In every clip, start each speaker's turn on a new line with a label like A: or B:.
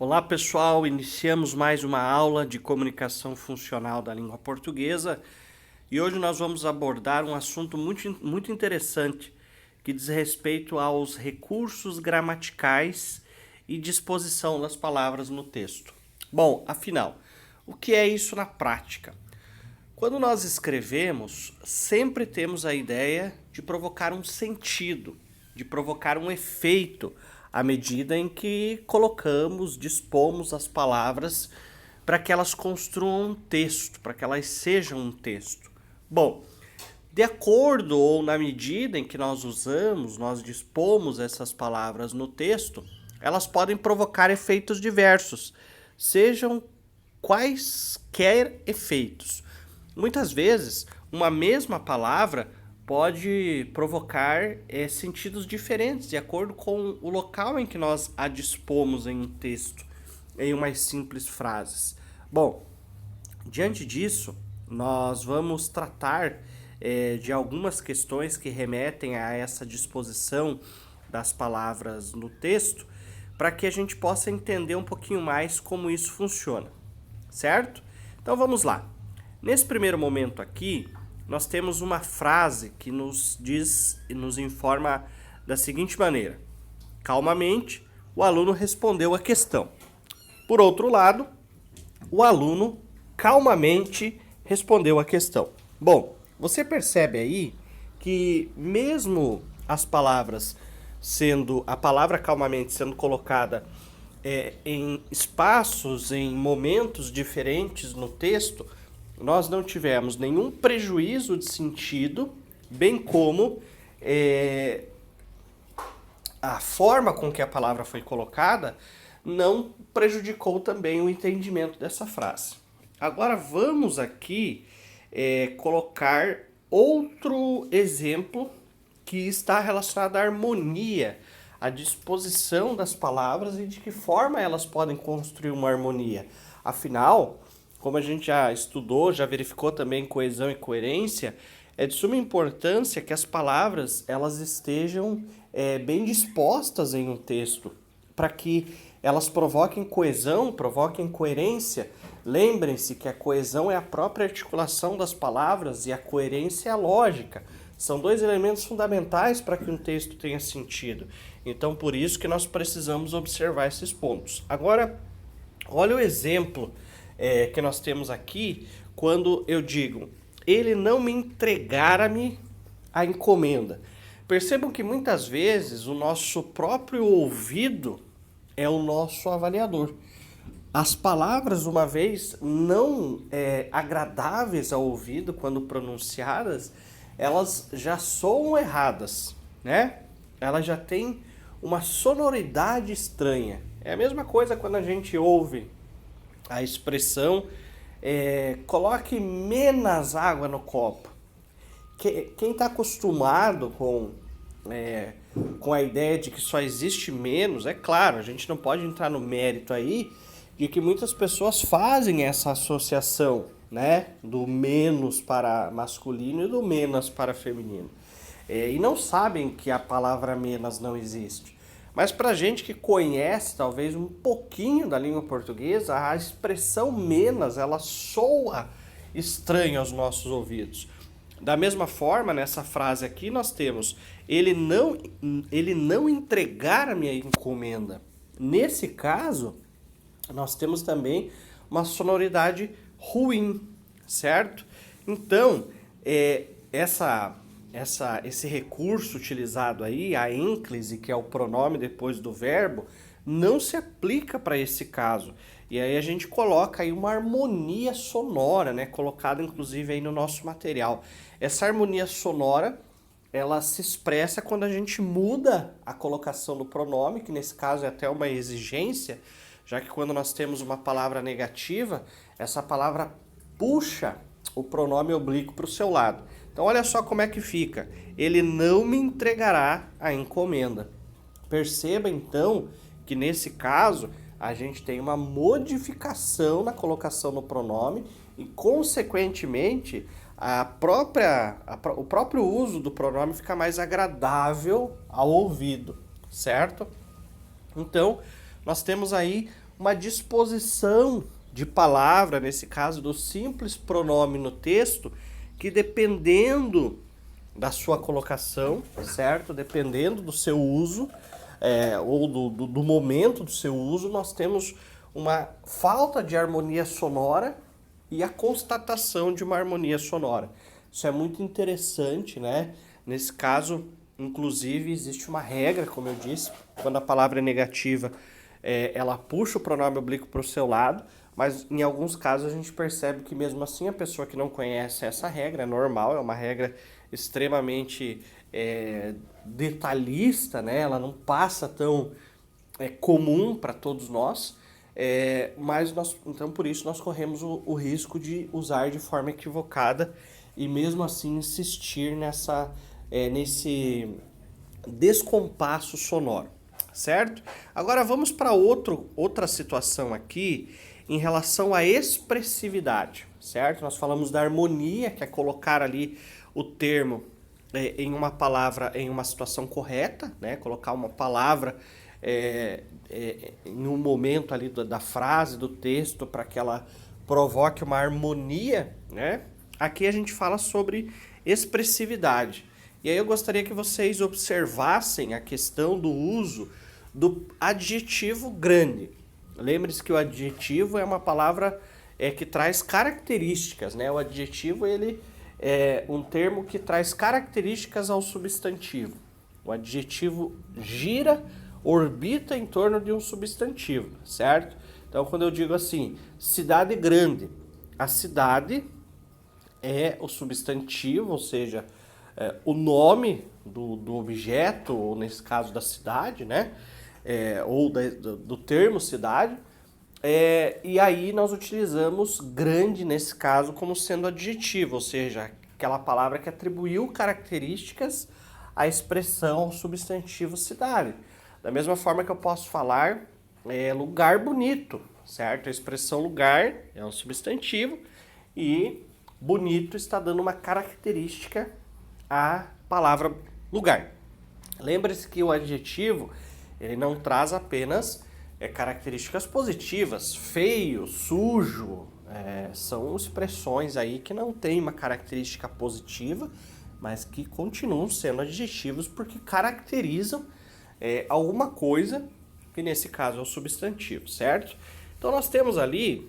A: Olá pessoal, iniciamos mais uma aula de comunicação funcional da língua portuguesa e hoje nós vamos abordar um assunto muito interessante que diz respeito aos recursos gramaticais e disposição das palavras no texto. Bom, afinal, o que é isso na prática? Quando nós escrevemos, sempre temos a ideia de provocar um sentido, de provocar um efeito, à medida em que colocamos, dispomos as palavras para que elas construam um texto, para que elas sejam um texto. Bom, de acordo ou na medida em que nós usamos, nós dispomos essas palavras no texto, elas podem provocar efeitos diversos, sejam quaisquer efeitos. Muitas vezes, uma mesma palavra pode provocar sentidos diferentes, de acordo com o local em que nós a dispomos em um texto, em umas simples frases. Bom, diante disso, nós vamos tratar de algumas questões que remetem a essa disposição das palavras no texto, para que a gente possa entender um pouquinho mais como isso funciona, certo? Então vamos lá. Nesse primeiro momento aqui, nós temos uma frase que nos diz e nos informa da seguinte maneira: calmamente, o aluno respondeu a questão. Por outro lado, o aluno calmamente respondeu a questão. Bom, você percebe aí que mesmo as palavras a palavra calmamente sendo colocada em espaços, em momentos diferentes no texto, nós não tivemos nenhum prejuízo de sentido, bem como a forma com que a palavra foi colocada não prejudicou também o entendimento dessa frase. Agora vamos aqui colocar outro exemplo que está relacionado à harmonia, à disposição das palavras e de que forma elas podem construir uma harmonia. Afinal, como a gente já estudou, já verificou também coesão e coerência, é de suma importância que as palavras elas estejam bem dispostas em um texto, para que elas provoquem coesão, provoquem coerência. Lembrem-se que a coesão é a própria articulação das palavras e a coerência é a lógica. São dois elementos fundamentais para que um texto tenha sentido. Então, por isso que nós precisamos observar esses pontos. Agora, olha o exemplo que nós temos aqui quando eu digo: ele não me entregara-me a encomenda. Percebam que muitas vezes o nosso próprio ouvido é o nosso avaliador. As palavras, uma vez não agradáveis ao ouvido quando pronunciadas, elas já soam erradas, né? Elas já têm uma sonoridade estranha. É a mesma coisa quando a gente ouve a expressão coloque menos água no copo. Quem está acostumado com a ideia de que só existe menos, é claro, a gente não pode entrar no mérito aí de que muitas pessoas fazem essa associação, né, do menos para masculino e do menos para feminino. E não sabem que a palavra menos não existe. Mas para gente que conhece talvez um pouquinho da língua portuguesa, a expressão menos, ela soa estranha aos nossos ouvidos. Da mesma forma, nessa frase aqui nós temos: ele não entregar a minha encomenda. Nesse caso, nós temos também uma sonoridade ruim, certo? Então, esse recurso utilizado aí, a ênclise, que é o pronome depois do verbo, não se aplica para esse caso. E aí a gente coloca aí uma harmonia sonora, né, colocada inclusive aí no nosso material. Essa harmonia sonora, ela se expressa quando a gente muda a colocação do pronome, que nesse caso é até uma exigência, já que quando nós temos uma palavra negativa, essa palavra puxa o pronome oblíquo para o seu lado. Então olha só como é que fica: ele não me entregará a encomenda. Perceba então que nesse caso a gente tem uma modificação na colocação no pronome e, consequentemente, o próprio uso do pronome fica mais agradável ao ouvido, certo? Então, nós temos aí uma disposição de palavra, nesse caso do simples pronome no texto, que dependendo da sua colocação, certo? Dependendo do seu uso, ou do momento do seu uso, nós temos uma falta de harmonia sonora e a constatação de uma harmonia sonora. Isso é muito interessante, né? Nesse caso, inclusive, existe uma regra, como eu disse, quando a palavra é negativa, ela puxa o pronome oblíquo para o seu lado, mas em alguns casos a gente percebe que mesmo assim a pessoa que não conhece essa regra, é normal, é uma regra extremamente detalhista, né? Ela não passa tão comum para todos nós, mas então por isso nós corremos o risco de usar de forma equivocada e mesmo assim insistir nesse descompasso sonoro, certo? Agora vamos para outra situação aqui em relação à expressividade, certo? Nós falamos da harmonia, que é colocar ali o termo em uma palavra, em uma situação correta, né? Colocar uma palavra em um momento ali da frase, do texto, para que ela provoque uma harmonia, né? Aqui a gente fala sobre expressividade. E aí eu gostaria que vocês observassem a questão do uso do adjetivo grande. Lembre-se que o adjetivo é uma palavra que traz características, né? O adjetivo ele é um termo que traz características ao substantivo. O adjetivo gira, orbita em torno de um substantivo, certo? Então, quando eu digo assim, cidade grande, a cidade é o substantivo, ou seja, o nome do objeto, ou nesse caso da cidade, né? Ou do termo cidade, e aí nós utilizamos grande nesse caso como sendo adjetivo, ou seja, aquela palavra que atribuiu características à expressão ao substantivo cidade. Da mesma forma que eu posso falar lugar bonito, certo? A expressão lugar é um substantivo e bonito está dando uma característica à palavra lugar. Lembre-se que o adjetivo ele não traz apenas características positivas, feio, sujo, são expressões aí que não têm uma característica positiva, mas que continuam sendo adjetivos porque caracterizam alguma coisa, que nesse caso é o substantivo, certo? Então nós temos ali,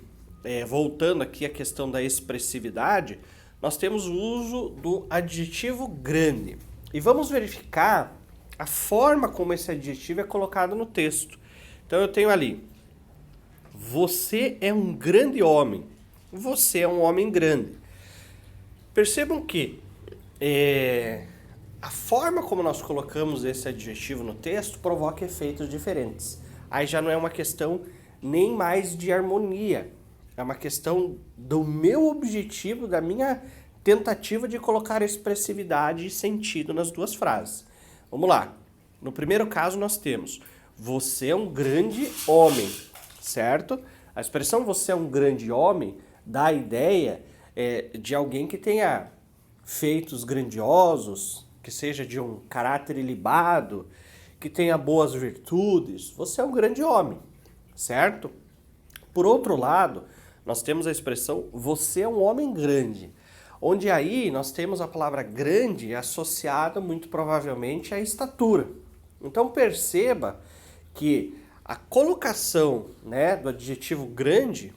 A: voltando aqui à questão da expressividade, nós temos o uso do adjetivo grande. E vamos verificar a forma como esse adjetivo é colocado no texto. Então eu tenho ali, você é um grande homem. Você é um homem grande. Percebam que a forma como nós colocamos esse adjetivo no texto provoca efeitos diferentes. Aí já não é uma questão nem mais de harmonia. É uma questão do meu objetivo, da minha tentativa de colocar expressividade e sentido nas duas frases. Vamos lá. No primeiro caso nós temos você é um grande homem, certo? A expressão você é um grande homem dá a ideia de alguém que tenha feitos grandiosos, que seja de um caráter ilibado, que tenha boas virtudes. Você é um grande homem, certo? Por outro lado, nós temos a expressão você é um homem grande, onde aí nós temos a palavra grande associada muito provavelmente à estatura. Então perceba que a colocação, né, do adjetivo grande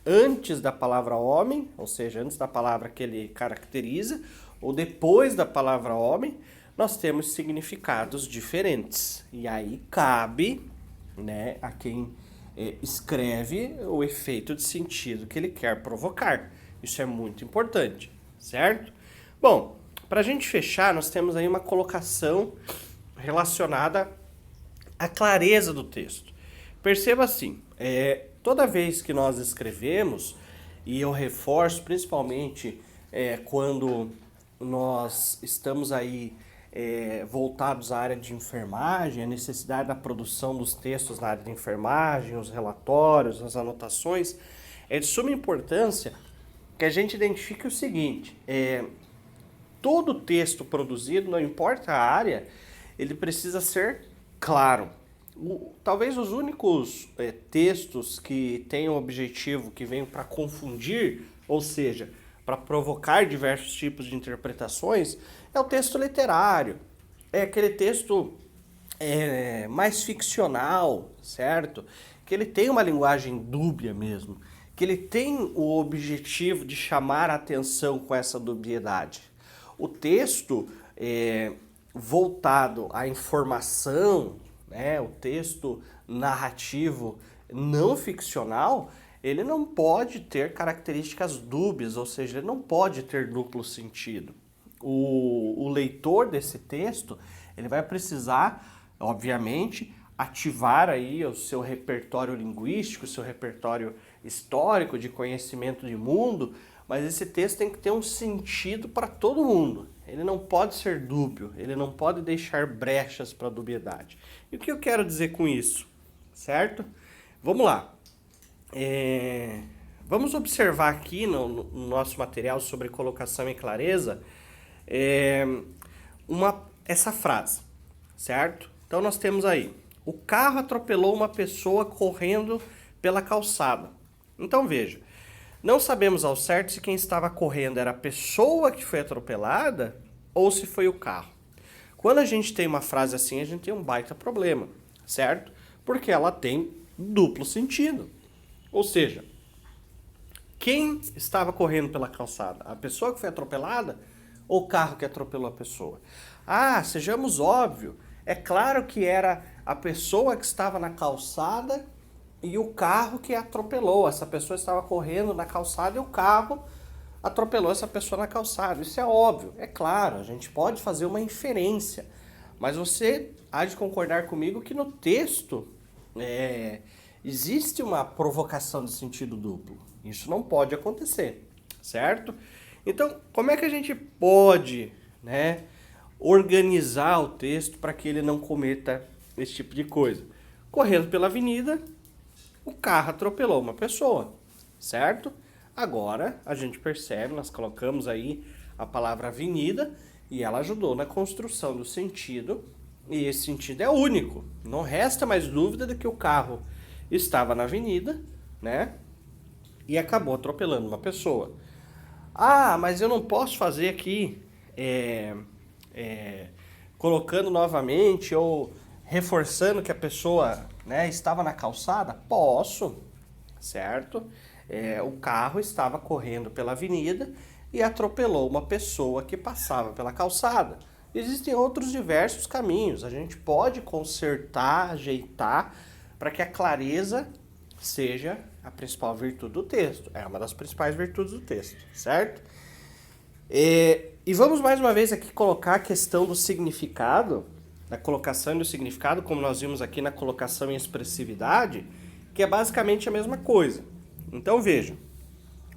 A: antes da palavra homem, ou seja, antes da palavra que ele caracteriza, ou depois da palavra homem, nós temos significados diferentes. E aí cabe, né, a quem escreve o efeito de sentido que ele quer provocar. Isso é muito importante, certo? Bom, para a gente fechar, nós temos aí uma colocação relacionada à clareza do texto. Perceba assim, toda vez que nós escrevemos, e eu reforço principalmente quando nós estamos aí voltados à área de enfermagem, a necessidade da produção dos textos na área de enfermagem, os relatórios, as anotações, é de suma importância que a gente identifique o seguinte, todo texto produzido, não importa a área, ele precisa ser claro. Talvez os únicos textos que tenham objetivo, que venham para confundir, ou seja, para provocar diversos tipos de interpretações, é o texto literário. É aquele texto mais ficcional, certo? Que ele tem uma linguagem dúbia mesmo, que ele tem o objetivo de chamar a atenção com essa dubiedade. O texto voltado à informação, né, o texto narrativo não ficcional, ele não pode ter características dúbias, ou seja, ele não pode ter duplo sentido. O leitor desse texto, ele vai precisar, obviamente, ativar aí o seu repertório linguístico, o seu repertório histórico de conhecimento de mundo, mas esse texto tem que ter um sentido para todo mundo. Ele não pode ser dúbio, ele não pode deixar brechas para a dubiedade. E o que eu quero dizer com isso? Certo? Vamos lá. Vamos observar aqui no nosso material sobre colocação e clareza essa frase, certo? Então nós temos aí: o carro atropelou uma pessoa correndo pela calçada. Então veja, não sabemos ao certo se quem estava correndo era a pessoa que foi atropelada ou se foi o carro. Quando a gente tem uma frase assim, a gente tem um baita problema, certo? Porque ela tem duplo sentido. Ou seja, quem estava correndo pela calçada? A pessoa que foi atropelada ou o carro que atropelou a pessoa? Ah, sejamos óbvios. É claro que era a pessoa que estava na calçada e o carro que atropelou. Essa pessoa estava correndo na calçada e o carro atropelou essa pessoa na calçada. Isso é óbvio, é claro, a gente pode fazer uma inferência. Mas você há de concordar comigo que no texto existe uma provocação de sentido duplo. Isso não pode acontecer, certo? Então, como é que a gente pode, organizar o texto para que ele não cometa esse tipo de coisa? Correndo pela avenida, o carro atropelou uma pessoa, certo? Agora a gente percebe, nós colocamos aí a palavra avenida e ela ajudou na construção do sentido, e esse sentido é único. Não resta mais dúvida de que o carro estava na avenida, e acabou atropelando uma pessoa. Ah, mas eu não posso fazer aqui colocando novamente ou reforçando que a pessoa estava na calçada? Posso, certo? O carro estava correndo pela avenida e atropelou uma pessoa que passava pela calçada. Existem outros diversos caminhos. A gente pode consertar, ajeitar para que a clareza seja a principal virtude do texto. É uma das principais virtudes do texto, certo? E vamos mais uma vez aqui colocar a questão do significado, da colocação e do significado, como nós vimos aqui na colocação e expressividade, que é basicamente a mesma coisa. Então vejam,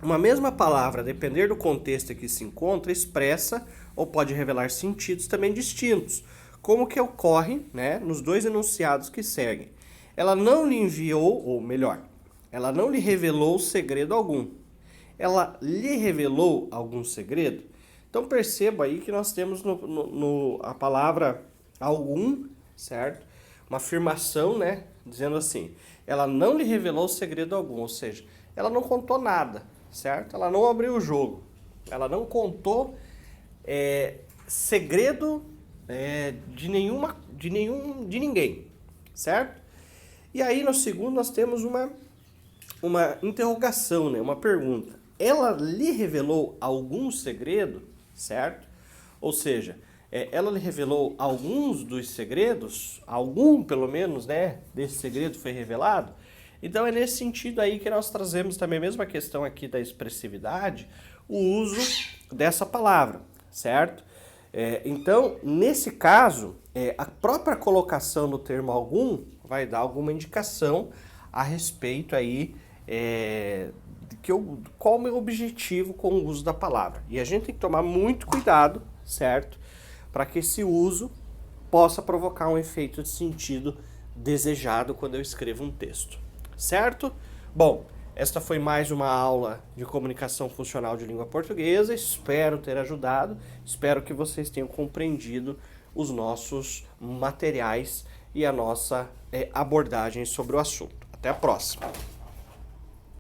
A: uma mesma palavra, a depender do contexto em que se encontra, expressa ou pode revelar sentidos também distintos, como que ocorre nos dois enunciados que seguem. Ela não lhe enviou, ou melhor, ela não lhe revelou segredo algum. Ela lhe revelou algum segredo? Então perceba aí que nós temos a palavra algum, certo? Uma afirmação, dizendo assim, ela não lhe revelou segredo algum, ou seja, ela não contou nada, certo? Ela não abriu o jogo, ela não contou segredo de ninguém, certo? E aí no segundo nós temos uma interrogação, uma pergunta. Ela lhe revelou algum segredo, certo? Ou seja, ela lhe revelou alguns dos segredos, algum pelo menos, desse segredo foi revelado. Então é nesse sentido aí que nós trazemos também a mesma questão aqui da expressividade, o uso dessa palavra, certo? Então, nesse caso, a própria colocação do termo algum vai dar alguma indicação a respeito aí qual o meu objetivo com o uso da palavra. E a gente tem que tomar muito cuidado, certo? Para que esse uso possa provocar um efeito de sentido desejado quando eu escrevo um texto, certo? Bom, esta foi mais uma aula de comunicação funcional de língua portuguesa. Espero ter ajudado, espero que vocês tenham compreendido os nossos materiais e a nossa abordagem sobre o assunto. Até a próxima!